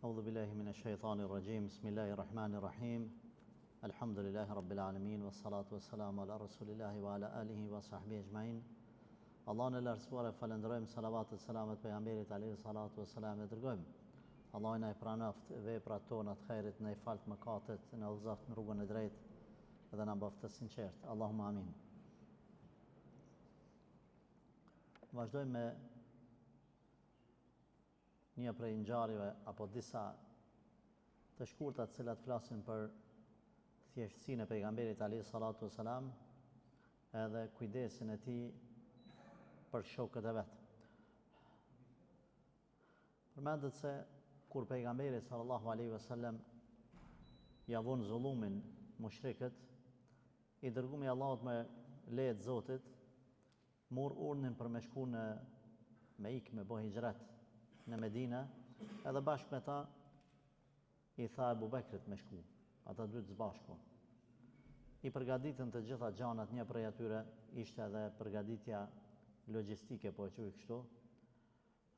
أعوذ بالله من الشيطان الرجيم بسم الله الرحمن الرحيم الحمد لله رب العالمين والصلاة والسلام على رسول الله وعلى آله وصحبه أجمعين Allahun e lartësuar e falenderojmë, salavat e selamet pejgamberit alayhi salatu wassalam e dërgojmë. Allah na i pranoft veprat tona të xhairit, na i falt mëkatet, na udhëzoft në rrugën e drejtë dhe na bëft të sinqert. Allahumma amin. Vazhdojmë me një prej ngjarjeve apo disa të shkurta të cilat flasin për thjeshtësinë e pejgamberit alayhi salatu wassalam edhe kujdesin e tij për shokët e vetë. Përmendet se kur pejgamberi sallallahu alaihi wasallam ja von zullumin mushrikët, i dërguari i Allahut me leje të Zotit, mor urdhnin për me shku me ikë me bë hijret në Medinë, edhe bashkë me ta i tha Abu Bekrit me shku, ata dy të bashku. I përgatitën të gjitha gjanat, një prej atyre ishte edhe përgatitja logjistike, po e quaj kështu,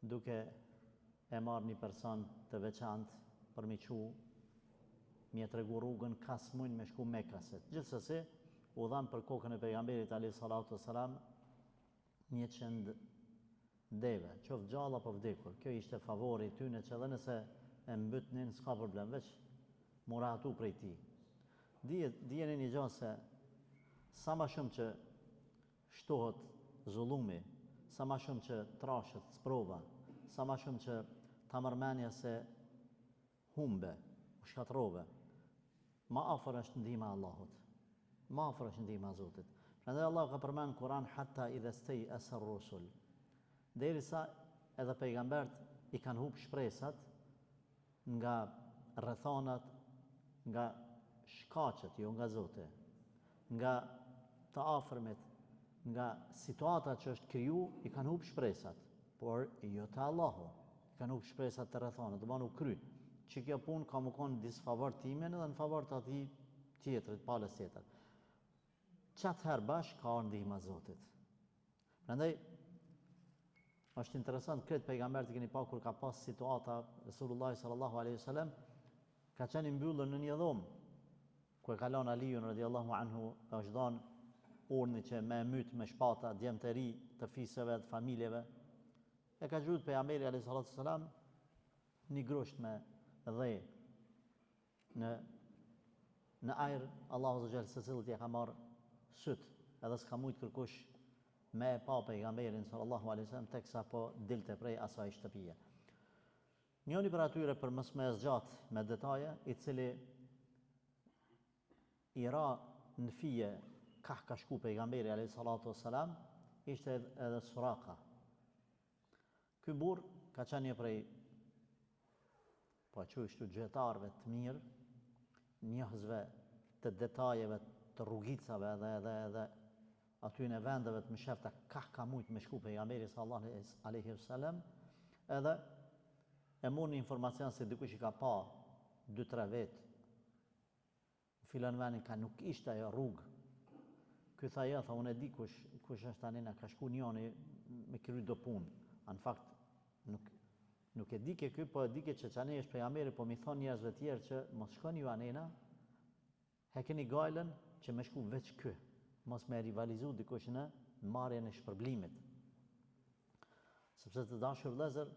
duke e marrë një person të veçantë për mi qu, mi e tregu rrugën ka s'mujnë me shku Mekaset. Gjithsesi, u dhanë për kokën e pejgamberit alayhi salatu wassalam 100 deve, qoftë gjalla apo vdekur. Kjo ishte favori i tyre që edhe nëse e mbytnin s'ka problem, veç muratu prej tij. Dijeni një gjë se sa më shumë që shtohet zullumi, sa ma shumë që trashet, sprova, sa ma shumë që ta mërmenja se humbe, u shkatrove, ma afër është ndihma Allahut, ma afër është ndihma Zotit. Prandaj Allah ka përmenë Kur'an hatta idha stay'asa ar-rusul. Derisa edhe pejgambert i kanë humbë shpresat nga rrethonat, nga shkaqet, jo nga Zoti, nga të afërmit, nga situata që është kriju, i kanë humbë shpresat, por jo të Allahu, i kanë humbë shpresat të rrethonat, do banu kry. Që kjo punë ka më konë disfavor timen edhe në favor të ati tjetërit, palës tjetër. Qatë herë bashkë ka orë ndihma Zotit. Prandaj, është interesant, kretë pejgamberi keni pa kur ka pas situata, Resulullah sallallahu alaihi wasallam ka qenë mbyllur në një dhomë, ku e kalon Aliun radiallahu anhu, është dhanë urni që me myt me shpata djemë të ri të fisëve, të familjeve. E ka gjujt pejgamberi alayhi salatu wassalam një grusht me dhej në ajrë. Allahu Azza se cilët ja ka marrë syt, edhe s'ka mujt kërkush me pa pejgamberin sallallahu alaihi wasallam teksa po dilte prej asaj shtëpie. Njëri për atyre, për mos më zgjat me detaje, i cili i ra në fije ka shku pejgamberi alayhi salatu wassalam, ishte edhe Suraka. Ky burr ka qenë një prej, po quajshtu, gjetarëve të mirë, njohësve të detajeve, të rrugicave edhe aty në vendeve të mëshefta ka mujt me shku pejgamberi sallallahu alaihi wasallam, edhe e mori informacion se dikush i ka pa 2-3 vetë, në filan vendin ka nuk ishte ajo rrugë. Ky tha ja, unë e di kush është tani, na ka shku njëri me kry do punë. Në fakt, nuk e di ke ky, po e di ke që qani është pejgamberi, po mi thonë njerëzve tjerë që mos shkoni ju anena, hekeni gajlen që me shku veç ky, mos me rivalizu dikush në marrjen e shpërblimit. Sepse të dashur vëllezër,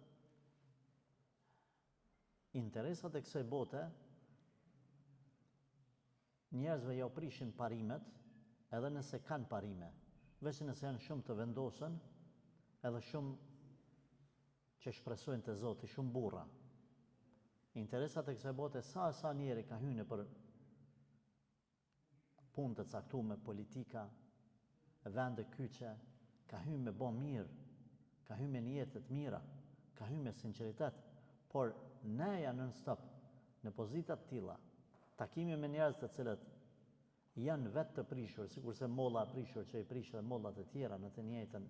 interesat e kësaj bote, njerëzve ja u prishin parimet, edhe nëse kanë parime, veç nëse janë shumë të vendosën, edhe shumë që shpresojnë të Zoti, shumë burra. Interesat e kësaj bote, sa njeri ka hyne për punë të caktuar, politika, vende kyçe, ka hyne me bo mirë, ka hyne me niyetet mira, ka hyne me sinqeritet, por neja non-stop, në pozitat tilla, takimi me njerëz të cilët janë vetë të prishur, sikurse molla e prishur që i prish dhe mollat e tjera në të njëjtën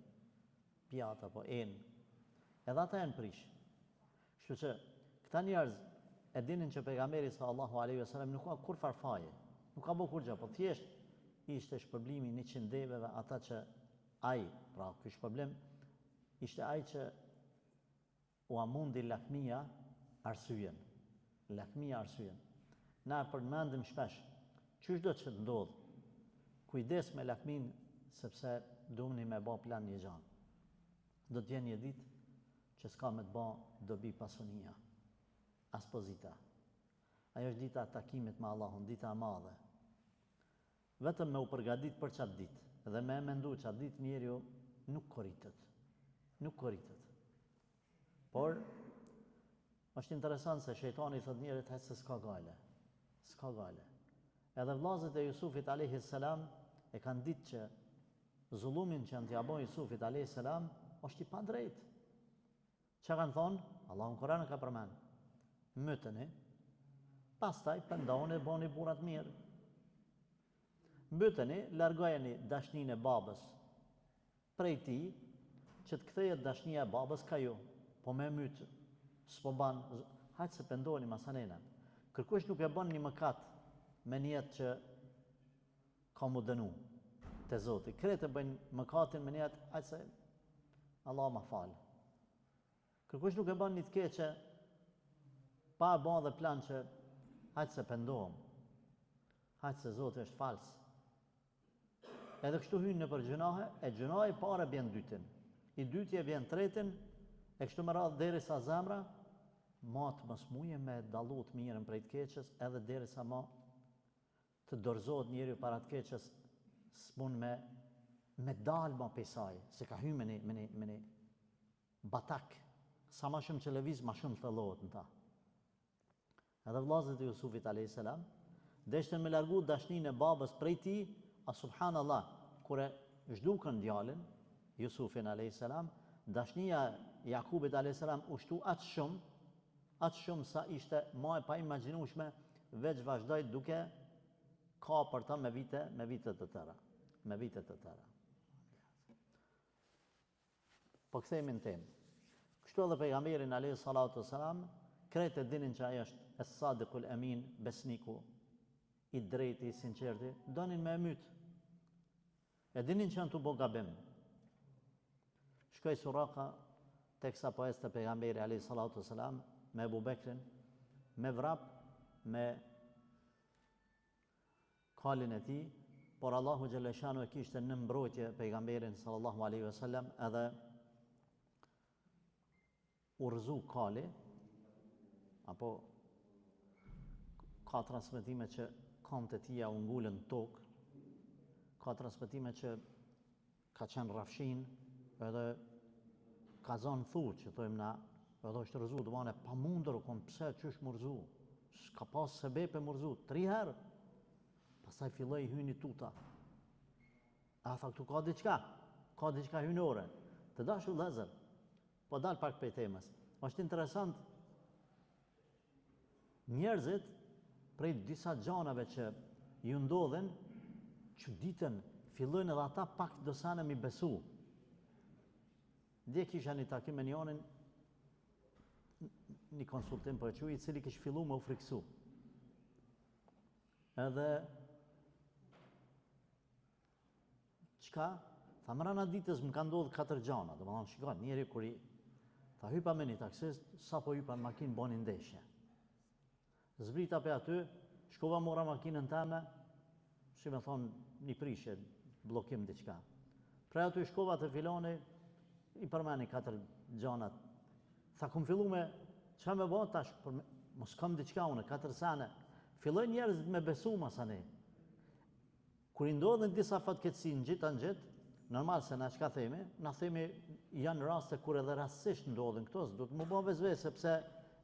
pjatë apo enë, edhe ata janë prish. Kështu që këta njerëz e dinin që pejgamberi sallallahu alaihi wasallam nuk ka kur farfaje, nuk ka bërë kur gjë, po thjesht ishte shpërblimi 100 deveve, ata që ai, pra ky shpërblim ishte ai që u amundi lakmia arsyen. Lakmia arsyen. Na përmendim shpesh, qysh do që të ndodh? Kujdes me lakmin, sepse dumni me ba plan një gjanë. Do të vjen një ditë që s'ka me të ba dobi pasunia, as pozita. Ajo është dita e takimit me Allahun, dita e madhe. Vetëm me u përgatit për qatë ditë, dhe me mendu qatë ditë njeriu nuk korritet. Nuk korritet. Por, është interesant se shejtani thot njerit se s'ka gale. S'ka gale. Edhe vllazët e Jusufit a.s. e kanë ditë që zullumin që në t'ja bo Jusufit a.s. është i pa drejt. Që kanë thonë? Allahu në Koran ka përmen. Mytëni, pastaj pëndoni boni burat mirë. Mytëni, largojeni dashnin e babës prej ti, që të kthejet dashnia e babës ka ju. Po me mytë, s'po ban, hajtë se pëndoni masanena. Kërkush nuk e ban një mëkat me njetë që ka mu dënu të Zoti. Kretë bëjnë mëkatin me njetë, hajtë se Allah ma falë. Kërkush nuk e ban një të keqe, pa e ban dhe plan që hajtë se pëndohëm, hajtë se Zoti është falës. Edhe kështu hynë në për gjunahe, e gjunahe i pare bjen dytin, i dyti e bjen tretin, e kështu më radhë deri sa zemra, ma të mos muje me dalu të mirën prej të keqës, edhe deri sa ma të dorëzohet njeri para të keqës, s'mun me dalë ma pesaj, se ka hynë me një batak, sa ma shumë që leviz, ma shumë thëllohet në ta. Edhe vllazët e Jusufit a.s. Deshten me largu dashnin e babës prej ti, a subhanallah, kure zhdukën djalin, Jusufin a.s. Dashnia Jakubit a.s. ushtu atë shumë sa ishte ma e pa imaginushme, veç vazhdoj duke ka për ta me vitet të tëra. Me vitet të tëra. Po kthehemi në temë. Kështu edhe pejgamberin alayhi salatu wassalam, krejt e dinin që ai është es-sadiqul amin, besniku, i drejti, i sinqerti, donin me myt. E dinin që janë të bo gabim. Shkoj Suraka, teksa po este pejgamberi alayhi salatu wassalam, me Ebu Bekrin, me vrap, me kalin e tij, por Allahu xhaleshanu e kishte në mbrojtje pejgamberin sallallahu alaihi wasallam, edhe urzu kali, apo ka transmetime që kamët e tia u ngullën tokë, ka transmetime që ka qenë rafshin, edhe ka zonë thurë, që thojmë na, edhe është rëzu, dëmane pa mundër, pse që është më rëzu, s'ka pas sebepe më rëzu, 3 herë, pastaj filloi hyni tuta. A tha këtu ka diçka hynore. Të dashur vëllezër, po dal pak prej temës. Është interesant, njerëzit prej disa gjanave që ju ndodhen, çuditën, fillojnë edhe ata pak do sa mi besu. Dje kisha një takim me njonin, një konsultim për i cili kish fillu me u friksu. Edhe qka? Tha mrana ditës më ka ndodhë 4 gjana, dhe më thonë shikon, njeri kur tha hypa me një taksis, sa po hypa në makinë boni ndeshje. Zbrita pe aty, shkova mora makinën teme, si me thonë një prishje, blokim diqka. Pre aty shkova të filoni, i përmeni 4 gjanat. Tha kum fillu me, qa me bo tash, mos kam diqka une, 4 sene. Filloj njerëzit me besu masani. Kur i ndodhin disa fatkeqësi në gjithë, normal se na çka themi, na themi janë raste kur edhe rastësisht ndodhin këto, do të më bë vezvese sepse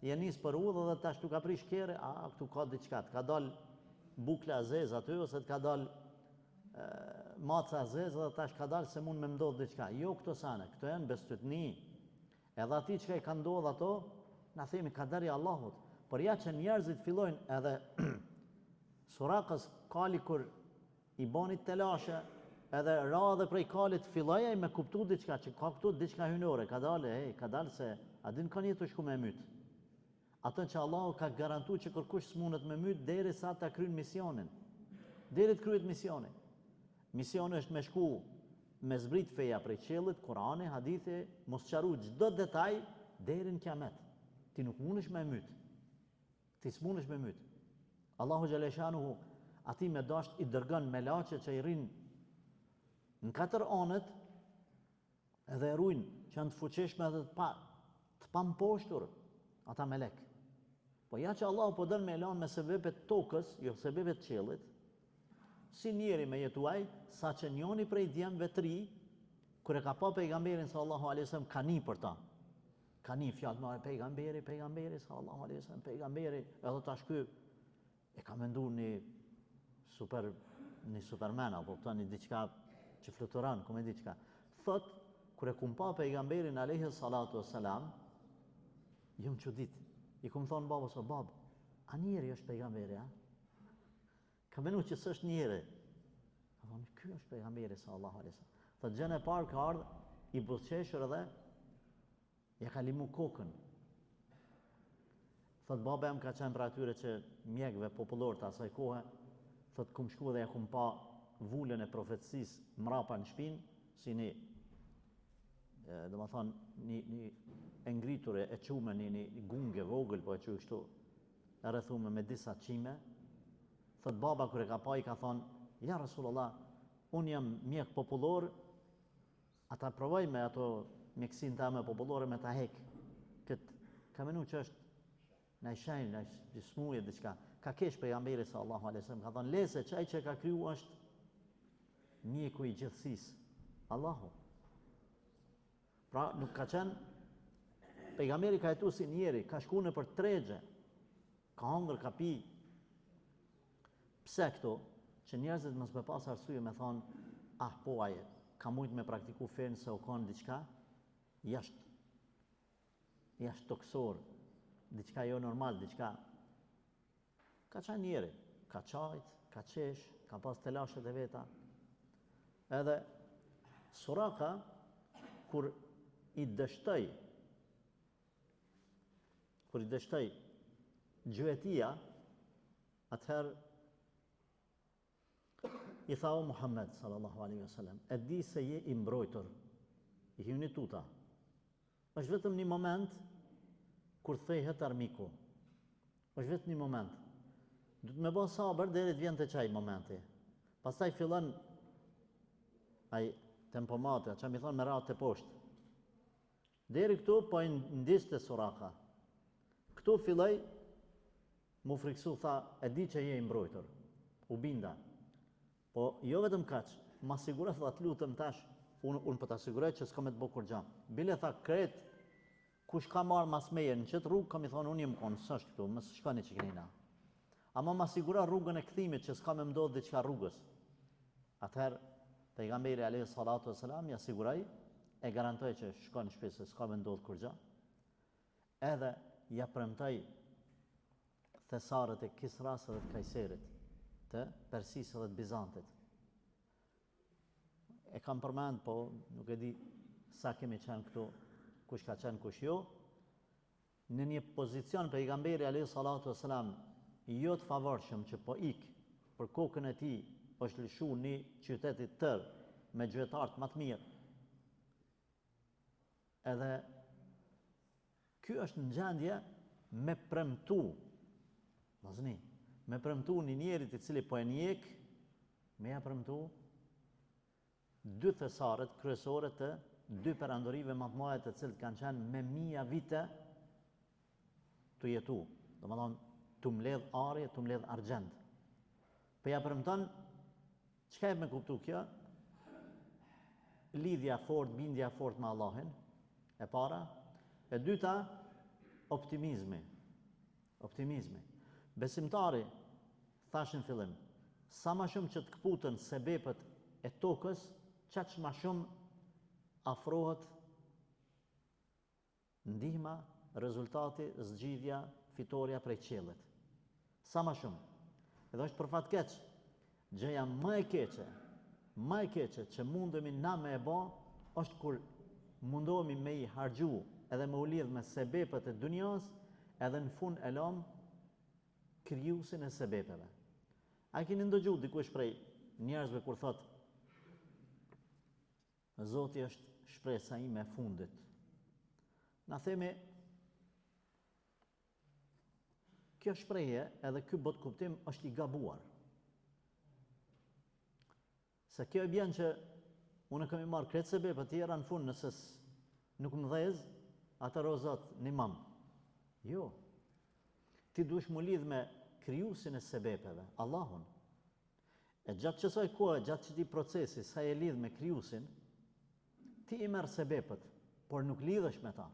je nis për udhë dhe tash tu ka prish kerë, këtu ka diçka, ka dal bukla azez aty ose të ka dal maca azez dhe tash ka dal se mund me ndodh diçka. Jo këto sane, këto janë bestytni. Edhe ati çka i ka ndodh ato, na themi kaderi Allahut. Por ja që njerëzit fillojnë edhe Surakës kali kur i boni telashe, edhe ra dhe prej kalit filloja i me kuptu diçka, që ka këtu diçka hynore, ka dalë se, a din ka një të shku me mytë. Atën që Allahu ka garantu që kërkush s'munët me mytë, deri sa ta kryen misionin. Deri të kryet misionin. Misioni është me shku, me zbrit feja prej qellit, Kurani, hadithi, mos qaru gjdo detaj, deri në kiamet. Ti nuk mundesh me mytë. Ti s'munesh me myt. Allahu xhaleshanuhu ati me dasht i dërgon melaçe që i rrin në 4 anët edhe e ruajnë që janë të fuqishme edhe të pamposhtur ata melek. Po ja që Allahu po dën me elan me sebepet tokës, jo sebepet qiellit, si njeri me jetuaj, sa që njoni prej djemve 3, kur e ka pa pejgamberin sallallahu alaihi wasallam ka ni për ta. Ka ni fjalë me pejgamberi sallallahu alaihi wasallam, pejgamberi, edhe tash ky e ka menduar një superman apo një diçka që fluturon, ku me diçka. Thot, kur e kum pa pejgamberin alaihi salatu wassalam, jam çudit. I kum thonë babës o babë, a njeri është pejgamberi, a? Ka menu që s'është njeri. Ka thonë, ky është pejgamberi sallallahu alaihi wasallam. Thot, gjën e parë ka ardhë i buzëqeshur edhe ja ka limu kokën. Thot, baba jam ka qenë për atyre që mjekëve popullor të asaj kohe, thot, kum shku dhe ja kum pa vullën e profetësisë mrapa në shpinë, si një do më thonë, një e ngritur e qume, një gunge vogël, po e që kështu, e rrethume me disa qime. Thot baba kër e ka pa i ka thonë, ja Rasulullah, unë jam mjek popullor, ata provoj me ato mjekësin të ame popullore me ta hek. Këtë ka menu që është në i shenjë, në i smuje, diçka. Ka kesh pejgamberi sallallahu alaihi wasallam, ka thonë, lese qaj që ka kryu është mjeku i gjithësisë, Allahu. Pra nuk ka qenë, pejgamberi ka jetu si njeri, ka shku në për tregje, ka hongër, ka pi. Pse këto, që njerëzit mos me pas arsye me thonë, po aje, ka mujt me praktiku fenë se u konë diçka, jashtë toksor, diçka jo normal, diçka. Ka qenë njeri, ka qajt, ka qesh, ka pas telashet e veta. Edhe Suraka, kur i dështoj gjuetia, atëherë i tha o Muhammed sallallahu alaihi wasallam, e di se je i mbrojtur, i hyni tuta. Është vetëm një moment kur thehet armiku. Është vetëm një moment. Du të me bo sabër deri të vjen të qaj momenti. Pastaj fillon ai tempomate, që mi thonë me ratë të poshtë. Deri këtu po i ndishte Suraka. Këtu filloj mu friksu, tha, e di që je i mbrojtur. U binda. Po jo vetëm kaq, ma sigurat dhe të lutëm tash, unë për të asiguret që s'ka me të bo kur gjam. Bile tha, kret, kush ka marrë mas meje në qëtë rrugë, kam i thonë, unë jem konë, s'është këtu, më shkani që kënina. Ama ma sigurat rrugën e këthimit që s'ka me mdodhë dhe qka rrugës. Atëherë, pejgamberi alayhi salatu wasalam ja siguroi, e garantoi që shkon në shtëpi se s'ka me ndodhur kur gjë. Edhe ja premtoi thesarët e Kisras dhe të Kajserit, të Persisë dhe të Bizantit. E kam përmend, po nuk e di sa kemi qenë këtu, kush ka qenë, kush jo. Në një pozicion pejgamberi alayhi salatu wasalam jo të favorshëm që po ik për kokën e tij, është lëshu një qytetit tërë me gjyqtarë më të mirë. Edhe ky është në gjendje me premtu, vazni, me premtu një njerit i cili po e njek, me ja premtu 2 thesarët kryesore të 2 perandorive më të mëdha të cilët kanë qenë me mija vite të jetu. Domethënë, të mbledh arje, të mbledh argjend. Po ja premton, çka e me kuptu kjo? Lidhja fort, bindja fort me Allahin, e para. E dyta, optimizmi. Besimtari, thash në fillim, sa ma shumë që të këputën sebepet e tokës, qaq ma shumë afrohet ndihma, rezultati, zgjidhja, fitoria prej qiellit. Sa ma shumë. Edhe është për fat keq, gjëja më e keqe që mundemi na me e ba, është kur mundohemi me i hargju edhe me u lidh me sebepet e dunjas, edhe në fund e lam krijuesin e sebepeve. A keni ndëgju dikush prej njerëzve kur thot, Zoti është shpresa ime e fundit. Na themi, Kjo shprehje edhe ky bot kuptim është i gabuar. Se kjo e bjen që unë kam i marrë kretë sebepet tjera në fund nëse nuk më dhez, atër o Zot, një mam. Jo. Ti duhesh mu lidh me krijuesin e sebepeve, Allahun. E gjatë kësaj kohe, gjatë këtij procesi, sa e lidh me krijuesin, ti i merr sebepet, por nuk lidhesh me ta.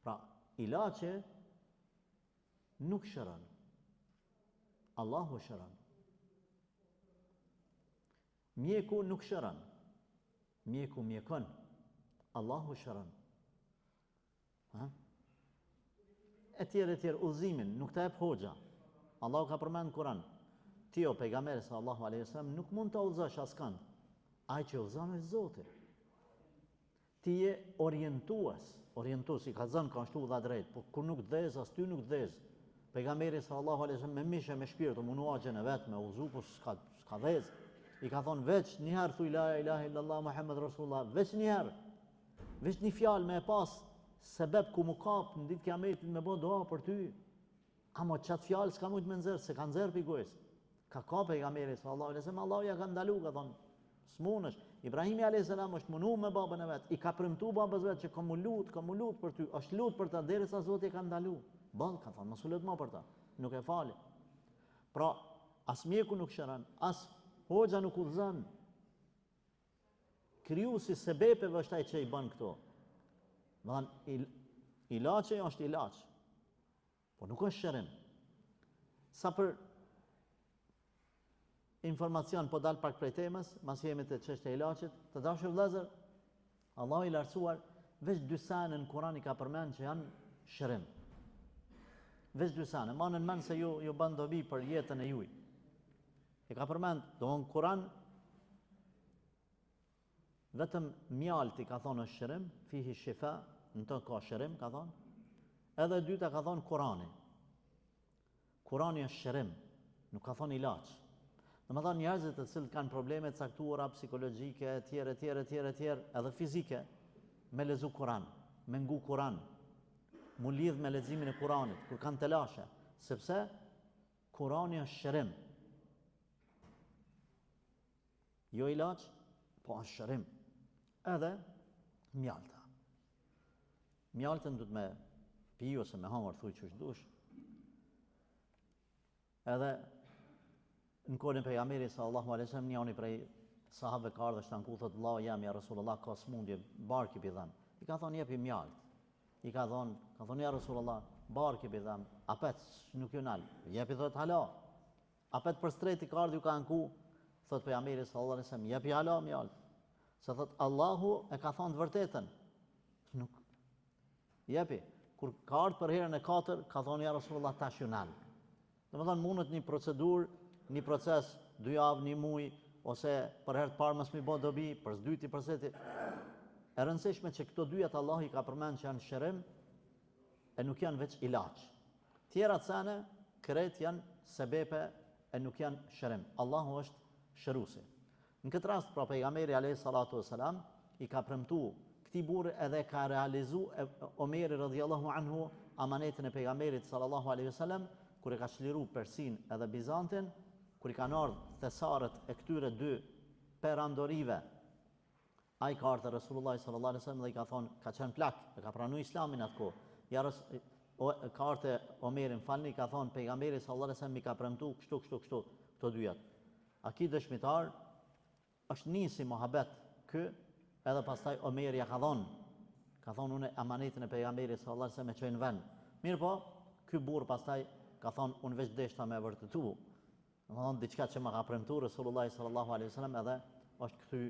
Pra, ilaçe nuk shëron. Allahu shëron. Mjeku nuk shëron. Mjeku mjekon. Allahu shëron. E tjerë, udhëzimin, nuk ta jep hoxha. Allahu ka përmend në Kur'an. Ti o pejgamberi sallallahu alaihi wasallam nuk mund ta udhëzosh askënd. Ai që udhëzon është Zoti. Ti je orientues i ka zënë ka ashtu dha drejt, por kur nuk dhez, as ty nuk dhez. Pejgamberi sallallahu alaihi wasallam me mishe me shpirtin, munuaxhen e vet me udhëzu, po s'ka dhez. I ka thonë veç një herë thuj la ilaha illallah Muhammed Rasulullah, veç një herë. Veç një fjalë me e pas sebeb ku mu kap në ditë kiametit me bë dua për ty. Ama çat fjalë s'ka mujt me nxjerr, se ka nxjerr pi gojës. Ka pejgamberi sallallahu alaihi wasallam, Allahu ja ka ndalu, ka thonë s'munesh. Ibrahimi alayhis salam është munu me babën e vet, i ka premtuar babës vet që ka mu lut për ty, është lut për ta derisa Zoti e ka ndalu. Ball ka thonë, mos u lut më për ta, nuk e fali. Pra, as mjeku nuk shëron, as hoxha nuk udhëzon. Krijuesi sebepeve është ai që i bën këto. Do të thonë ilaçi është ilaç. Po nuk është shërim. Sa për informacion po dal pak prej temës, mas jemi te çështja e ilaçit, të dashur vëllezër, Allahu i lartësuar veç dy sene në Kur'an i ka përmend që janë shërim. Veç dy sene, manën mend se ju bën dobi për jetën e juaj. E ka përmend, domthon Kur'an vetëm mjalti ka thonë është shërim, fihi shifa, në të ka shërim, ka thonë. Edhe dyta ka thonë Kur'ani. Kur'ani është shërim, nuk ka thonë ilaç. Domethënë njerëzit të cilët kanë probleme të caktuara psikologjike, etj, edhe fizike, me lezu Kur'an, me ngu Kur'an, mu lidh me leximin e Kur'anit, kur kanë telashe, sepse Kur'ani është shërim. Jo ilaç, po është shërim. Edhe mjalta. Mjaltën du të me pi ose me hamër thuj që është dush. Edhe në kohën e pejgamberit sallallahu alaihi wasallam njëri prej sahabëve ka ardhur shtanku thot Allahu jam ja Rasulullah ka smundje barki pi dhan. I ka thonë jepi mjalt. I ka thonë ja Rasulullah barki pi dhan. Apet nuk ju nal. Jepi thot hala. Apet për streti ka ardhur ka anku thot pejgamberi sallallahu alaihi wasallam jepi hala mjalt. Se thot Allahu e ka thonë të vërtetën. Nuk jepi. Kur ka ardhur për herën e katër ka thonë ja Rasulullah tash ju nal. Domethënë mundet një procedurë, një proces, 2 javë, 1 muaj, ose për herë të parë mos më bë dobi, për së dyti, për seti. E rëndësishme që këto dyja Allahu i ka përmend që janë shërim, e nuk janë veç ilaç. Tjerat sene, krejt janë sebepe e nuk janë shërim. Allahu është shëruesi. Në këtë rast, pra pejgamberi alayhi salatu wasalam i ka premtuar këtij burri edhe ka realizuar Omeri radhiyallahu anhu amanetin e pejgamberit sallallahu alaihi wasallam kur e ka çliru Persin edhe Bizantin, kur i kanë ardhur thesarët e këtyre dy perandorive. Ai ka ardhur Resulullah sallallahu alaihi wasallam dhe i ka thonë, ka qenë plak, e ka pranuar Islamin atko. Ja ka ardhur Omerin falni, ka thonë pejgamberi sallallahu alaihi wasallam i ka premtuar kështu këto dyjat. A ki dëshmitar? Është nisi mohabet ky, edhe pastaj Omeri ja ka thonë unë amanetin e pejgamberit sallallahu alaihi wasallam e çoj në vend. Mirë po, ky burr pastaj ka thonë unë veç deshta me vërtetu. Domethënë diçka që më ka premtuar Resulullah sallallahu alaihi wasallam edhe është kthy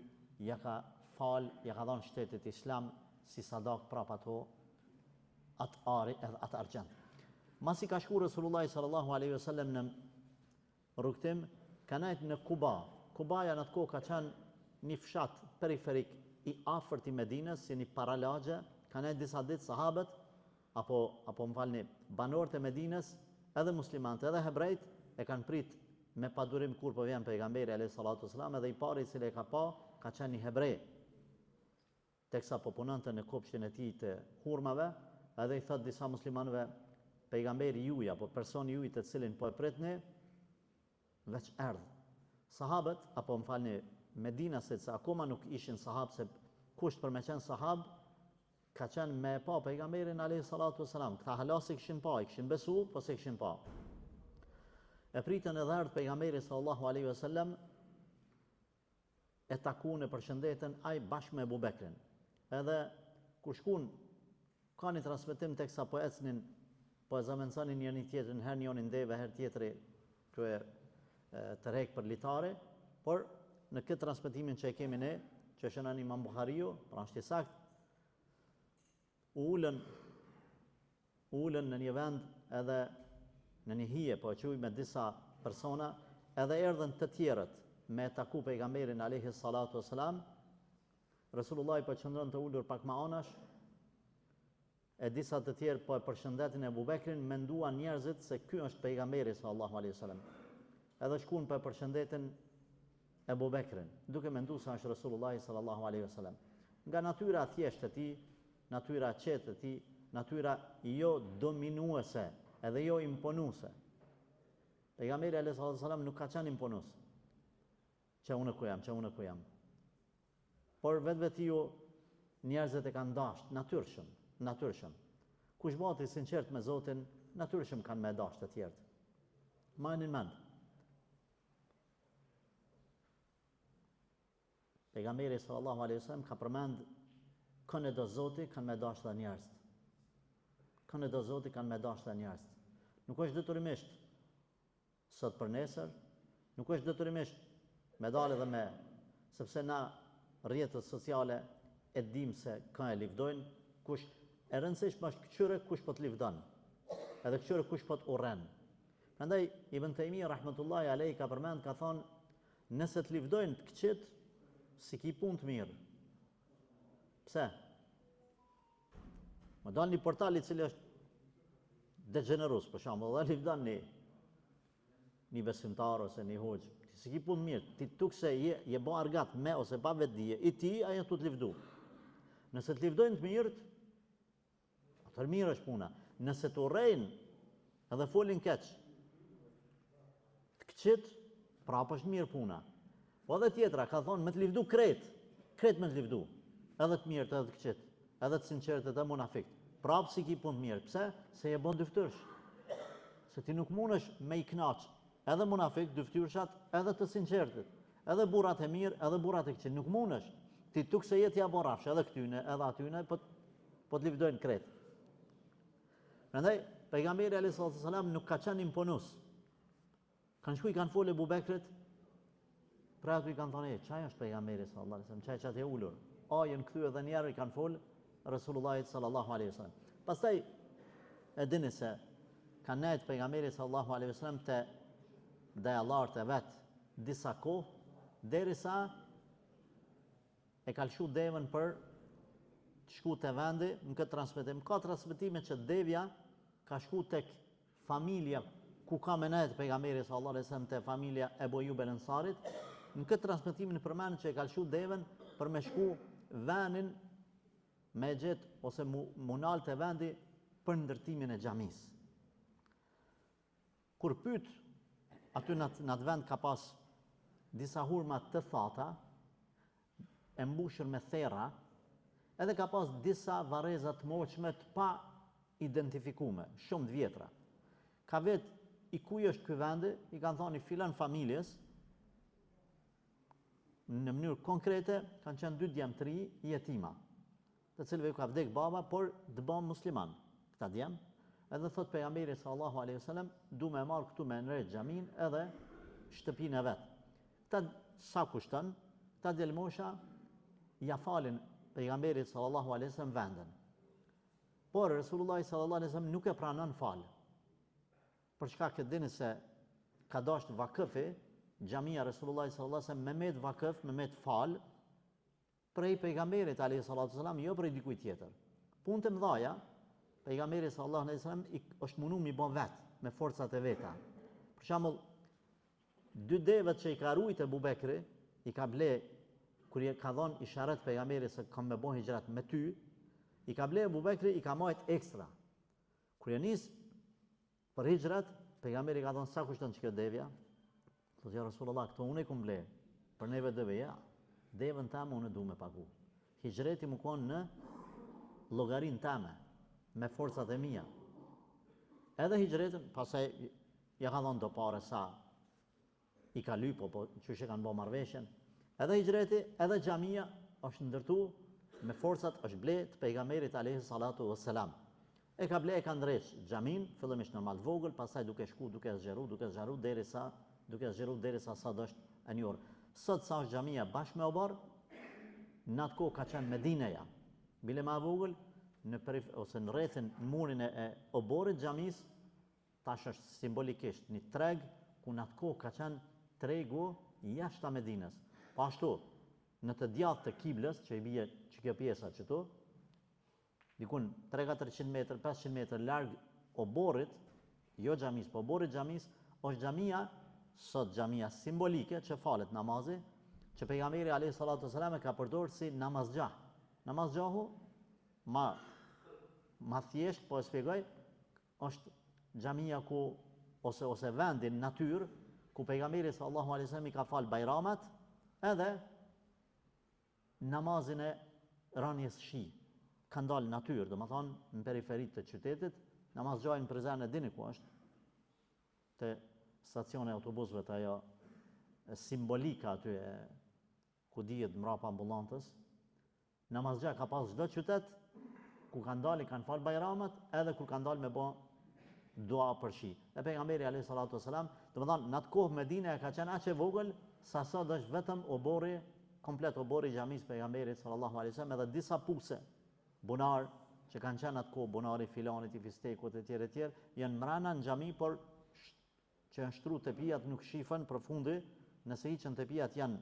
ja ka dhënë shtetit Islam si sadak prap ato atë ari edhe atë argjend. Masi ka shkuar Resulullah sallallahu alaihi wasallam në rrugtim, ka nejt në Kuba. Kubaja në atë kohë ka qenë një fshat periferik i afërt i Medinës, si një paralagje, ka nejt disa ditë sahabët apo më falni, banorët e Medinës, edhe muslimanët, edhe hebrejt e kanë prit me padurim kur po vjen pejgamberi alayhi salatu wasalam, edhe i pari i cili e ka qenë një hebrej. Teksa po punonte në kopshtin e tij të hurmave, edhe i thot disa muslimanëve, pejgamberi juaj apo personi juaj të cilin po e pritni veç erdh. Sahabët, apo më falni, Medinasit se akoma nuk ishin sahabë, se kusht për me qenë sahabë ka qenë me pa pejgamberin alayhi salatu wasalam. Këta halasi kishin pa, i kishin besu, po se kishin pa. E pritën edhe ardh pejgamberi sallallahu alaihi wasallam e takun e përshëndetën ai bashkë me Abu Bekrin. Edhe kur shkun ka një transmetim teksa po ecnin, po e zamenconin njëri tjetrin, herë njëri ndeve, herë tjetri të rek për litare, por në këtë transmetimin që e kemi ne, që shënon Imam Buhariu, pra është i saktë, ulën në një vend edhe në një hije, po e quaj me disa persona, edhe erdhën të tjerët me taku pejgamberin alayhi salatu wasalam. Resulullah po qëndron të ulur pak më anash, e disa të tjerë po e përshëndetin Abu Bekrin, menduan njerëzit se ky është pejgamberi sallallahu alaihi wasallam. Edhe shkuan po e përshëndetin Abu Bekrin, duke menduar se është Resulullah sallallahu alaihi wasallam. Nga natyra thjeshtë e tij, natyra qetë e tij, natyra jo dominuese, edhe jo imponuese. Pejgamberi alayhi salatu wasallam nuk ka qenë imponues. Që unë ku jam. Por vetvetiu njerëzit e kanë dashur natyrshëm. Kush bëhet i sinqert me Zotin, natyrshëm kanë me dashur të tjerët. Majnin mend. Pejgamberi sallallahu alaihi wasallam ka përmend kënë do Zoti kanë me dashur të njerëzit. Kënë do Zoti kanë me dashur të njerëzit. Nuk është detyrimisht sot për nesër, nuk është detyrimisht me dalë dhe me, sepse na rrjetet sociale e dim se ka e livdojnë, kush e rëndësishme është këqyre kush po të livdon, edhe këqyre kush po të urren. Prandaj Ibn Taymija rahmetullahi alayhi ka përmend, ka thonë, nëse të livdojnë të këqit, si ki punë të mirë. Pse? Më dalë një portal i cili është degenerus, për shembull, dhe livdon një besimtar ose një hoxh. Si ki punë mirë, ti tuk se je bo argat me ose pa vetdije, i ti ajo tu të livdu. Nëse të livdojnë të mirët, atër mirë është puna. Nëse të urrejnë edhe folin keq, të këqit, prapë është mirë puna. Po edhe tjetra, ka thonë, me të livdu kret me të livdu, edhe të mirët, edhe të këqit, edhe të sinqerët, edhe munafikt. Prapë si ki punë mirë, pse? Se je bon dyftyrsh. Se ti nuk mund është me i knaqë, edhe munafik, dyftyrshat, edhe të sinqertit, edhe burrat e mirë, edhe burrat e këqij. Nuk mundesh. Ti tuk se jeti apo rafsh, edhe këtyne, edhe atyne, po të livdojnë krejt. Prandaj, pejgamberi alayhi salatu wasalam nuk ka qenë imponues. Kanë shku i kanë folë Abu Bekrit, pra aty i kanë thonë, çaj është pejgamberi sallallahu alaihi wasallam, çaj çati e ulur. Ajën kthy edhe një herë i kanë folë Resulullahit sallallahu alaihi wasallam. Pastaj e dini se kanë nejt pejgamberi sallallahu alaihi wasallam te dajallarët e vetë disa kohë, derisa e ka lëshu devën për të shku të vendi në këtë transmetim. Ka transmetime që devja ka shku tek familja ku ka menet pejgamberi sallallahu alaihi wasallam, te familja e Ayyub el-Ansarit. Në këtë transmetimin përmend që e ka lëshu devën për me shku venin me gjet ose munal të vendi për ndërtimin e xhamisë. Kur pyet, aty në atë vend ka pas disa hurma të thata, e mbushur me thera, edhe ka pas disa varreza të moqme të pa identifikume, shumë të vjetra. Ka vetë i kuj është ky vendi, i kanë thoni filan familjes, në mënyrë konkrete kanë qenë 2 djemtëri jetima, të cilëve ka vdek baba, por dëbon musliman, këta djem. Edhe thot pejgamberi sallallahu alaihi wasallam, du me marr këtu me nërejt xhamin edhe shtëpinë e vet. Këta sa kushton, këta djelmosha ja falin pejgamberit sallallahu alaihi wasallam vendin. Por Resulullah sallallahu alaihi wasallam nuk e pranon fal. Për shkak që dini se ka dashur vakëfi, xhamia Resulullah sallallahu alaihi wasallam me met vakëf, me met fal prej pejgamberit alaihi salatu wasallam, jo prej dikujt tjetër. Punë të mëdha pejgamberi sallallahu alaihi wasallam është mundu mi bën vet me forcat e veta. Për shembull, 2 devet që i ka rujt Abu Bekri, i ka ble kur i ka dhënë isharet pejgamberit se kam me bën hijrat me ty, i ka ble Abu Bekri, i ka marrë ekstra. Kur nis Për hijret, pejgamberi ka thonë sa kushton që kjo devja? Thotë ja Rasulullah, këto unë i kum ble, për neve dëve, ja, devën tame unë du me pagu. Hijreti më konë në llogarin tame, me forcat e mia. Edhe hijretin, pasaj ja ka thonë do pare sa i ka lypo, po që she kanë bo marveshjen. Edhe hijreti, edhe xhamia është ndërtu me forcat, është ble të pejgamberit alayhi salatu wassalam. E ka ble, e ka ndreq xhamin, fillimisht normal vogël, pastaj duke shku, duke zgjeru derisa sa dështë e një orë. Sot sa është xhamia bashkë me obar, në atë kohë ka qenë Medineja, bile ma vogël, ose në rrethin në murin e oborit xhamis, tash është simbolikisht një treg, ku në atë kohë ka qenë tregu jashtë Medinës. Po ashtu, në të djathtë të kiblës, që i bie që kjo pjesa qëtu, dikun 300-400 metër, 500 metër larg oborit, jo xhamis, po oborit xhamis, është xhamia, sot xhamia simbolike që falet namazi, që pejgamberi alayhi salatu wasalam e ka përdorur si namazgjah. Namazgjahu ma thjesht, po e shpjegoj, është xhamia ku ose vendi në natyrë ku pejgamberi sallallahu alaihi wasallam i ka fal bajramat edhe namazin e rënies shi. Ka ndalë natyrë, domethënë në periferit të qytetit, namazgjahi në Prizren e dini ku është, te stacioni autobusëve të ajo simbolika aty ku dihet mrapa ambulantës. Namazgja ka pas çdo qytet ku kanë dalë, kanë fal bajramat, edhe kur kanë dalë me bë dua për shi. E pejgamberi alayhi salatu wasalam, domethënë në atë kohë Medina ka qenë aq e vogël sa sot është vetëm komplet obori i xhamis pejgamberit sallallahu alaihi wasallam, edhe disa puse bunar që kanë qenë atë kohë, bunari filanit, i fistekut e tjerë, janë mrena në xhami, por që janë shtru tepijat nuk shifen përfundi, nëse hiqen tepijat janë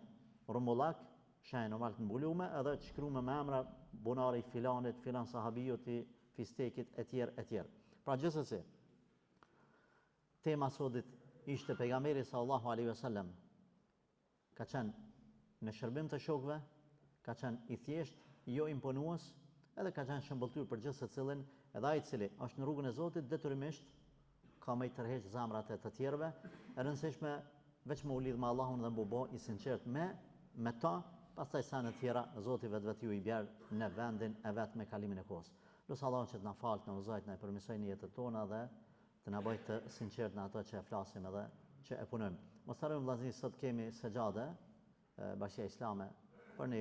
rumullak, shenjë normal të mbulume, edhe të shkruar me emra bunari filanit, filan sahabijut i fistekit e tjerë. Pra gjithsesi, tema sotit ishte pejgamberi sallallahu alaihi wasallam ka qenë në shërbim të shokëve, ka qenë i thjesht, jo imponues, edhe ka qenë shëmbëltyr për gjithë secilin, edhe ai i cili është në rrugën e Zotit detyrimisht ka me i tërheq zamrat e të tjerëve, e rëndësishme veç me u lidh me Allahun dhe mbubo i sinqert me ta, pastaj sa në tjera Zoti vetë ju i bjerë në vendin e vetë me kalimin e kohës. Lusë Allahun që të na falë, të na udhëzojë, të na përmirësojë në jetën tona dhe të na bëjë të sinqert në ato që e flasim edhe që e punojmë. Mos harrojmë vëllazëri, sot kemi sejade Bashkia Islame për një